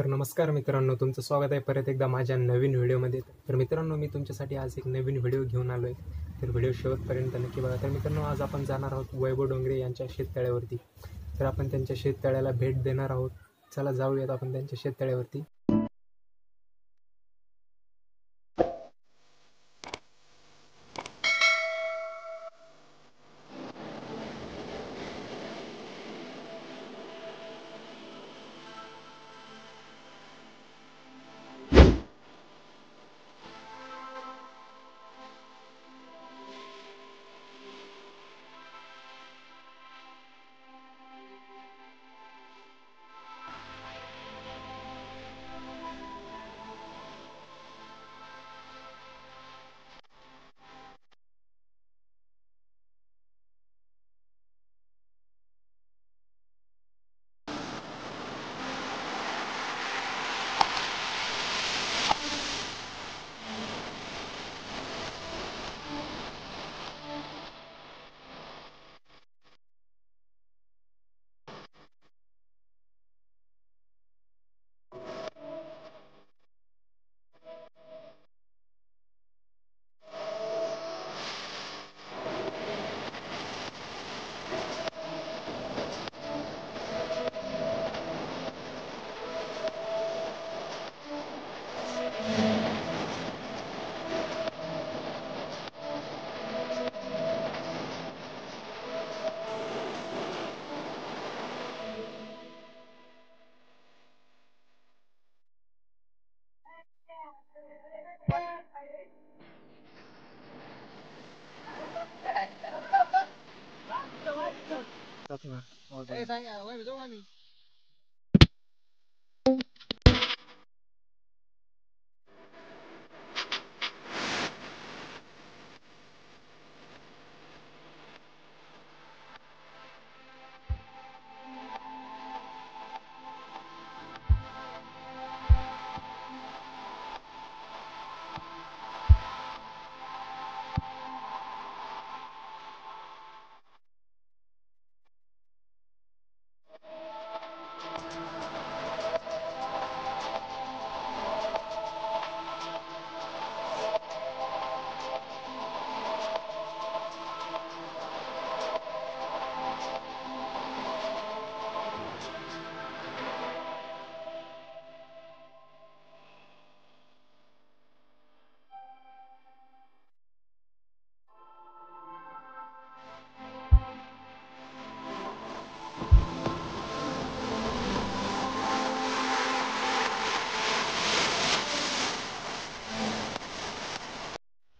तर नमस्कार मित्रांनो, तुमचं स्वागत आहे परत एकदा माझ्या नवीन व्हिडिओमध्ये. तर मित्रांनो, मी तुमच्यासाठी आज एक नवीन व्हिडिओ घेऊन आलो आहे. तर व्हिडिओ शेवटपर्यंत नक्की बघा. तर मित्रांनो, आज आपण जाणार आहोत वैभव डोंगरे यांच्या शेततळ्यावरती. तर आपण त्यांच्या शेततळ्याला भेट देणार आहोत. चला जाऊयात आपण त्यांच्या शेततळ्यावरती.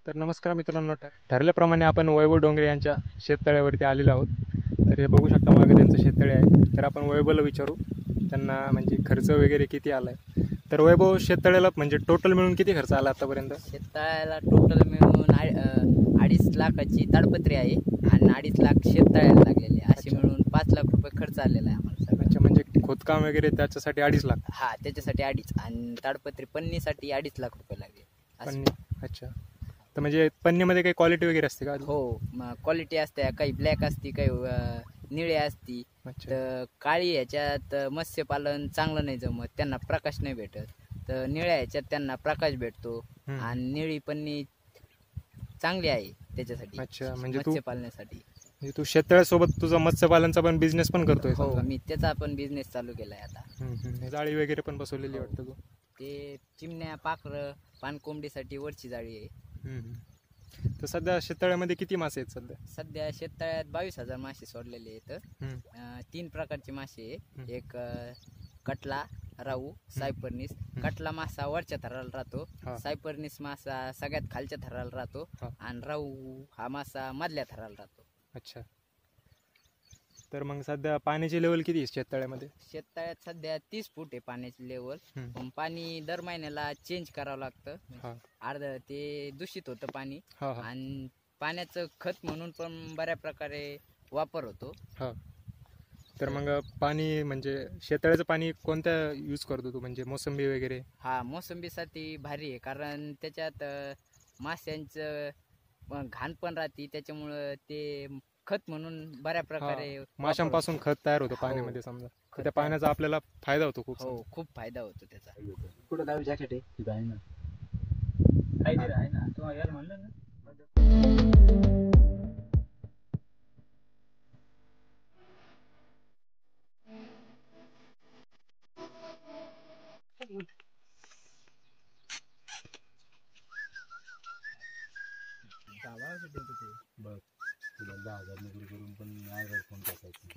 तर नमस्कार मित्रांनो, ठरल्याप्रमाणे आपण वैभव डोंगरे यांच्या शेततळ्यावरती आलेलो आहोत. तर हे बघू शकता, मागे त्यांचं शेततळे आहे. तर आपण वैभवला विचारू त्यांना म्हणजे खर्च वगैरे किती आला आहे. तर वैभव, शेततळ्याला म्हणजे टोटल मिळून किती खर्च आला आतापर्यंत? शेततळ्याला टोटल मिळून 2.5 लाखाची ताडपत्री आहे आणि 2.5 लाख शेततळ्याला लागलेले, असे मिळून 5 लाख रुपये खर्च आलेला आहे आम्हाला सगळं. अच्छा, म्हणजे खोदकाम वगैरे त्याच्यासाठी 2.5 लाख? हा, त्याच्यासाठी 2.5 आणि ताडपत्री पन्नीसाठी 2.5 लाख रुपये लागले. पन्नी, अच्छा. तर म्हणजे पन्नीमध्ये काही क्वालिटी वगैरे असते का? हो, क्वालिटी असते, काही ब्लॅक असती, काही निळी असती. तर काळी ह्याच्यात मत्स्यपालन चांगलं नाही जमत, त्यांना प्रकाश नाही भेटत. तर निळ्या ह्याच्यात त्यांना प्रकाश भेटतो आणि निळी पन्नी चांगली आहे त्याच्यासाठी. अच्छा, म्हणजे मत्स्यपालनासाठी. तू शेततळ्यासोबत तुझा मत्स्यपालनचा पण बिझनेस पण करतोय? हो, मी त्याचा पण बिझनेस चालू केलाय आता. जाळी वगैरे पण बसवलेली वाटतं तू? ते चिमण्या, पाखरं, पानकोंबडीसाठी वरची जाळी आहे. तर सध्या शेततळ्यामध्ये किती मासे आहेत सध्या? सध्या शेततळ्यात 22,000 मासे सोडलेले आहेत. 3 प्रकारचे मासे आहे. एक कटला, राऊ, सायपर्निस. कटला मासा वरच्या थराला राहतो, सायपर्निस मासा सगळ्यात खालच्या थराला राहतो आणि राऊ हा मासा मधल्या थराला राहतो. अच्छा. तर मग सध्या पाण्याची लेवल किती आहे शेततळ्यामध्ये? शेततळ्यात सध्या 30 फूट आहे पाण्याची लेवल. पण पाणी दर महिन्याला चेंज करावं लागतं. अर्ध ते दूषित होतं पाणी आणि पाण्याचं खत म्हणून पण बऱ्या प्रकारे वापर होतो. तर मग पाणी म्हणजे शेततळ्याचं पाणी कोणत्या यूज करतो तू, म्हणजे मोसंबी वगैरे? हा, मोसंबीसाठी भारी आहे, कारण त्याच्यात माश्यांचं घाण पण राहते, त्याच्यामुळं ते खत म्हणून बऱ्या प्रकारे माशांपासून खत तयार होतं पाण्यामध्ये समजा तर त्या पाण्याचा आपल्याला फायदा होतो खूप. हो खूप फायदा होतो त्याचा. कुठं दहावी जॅकेट आहे तिथं आहे ना आहे ना तुम्हाला यार म्हणलं ना. बघ तुला 10,000 नोकरी करून पण 8,000 फोन टाकायचं.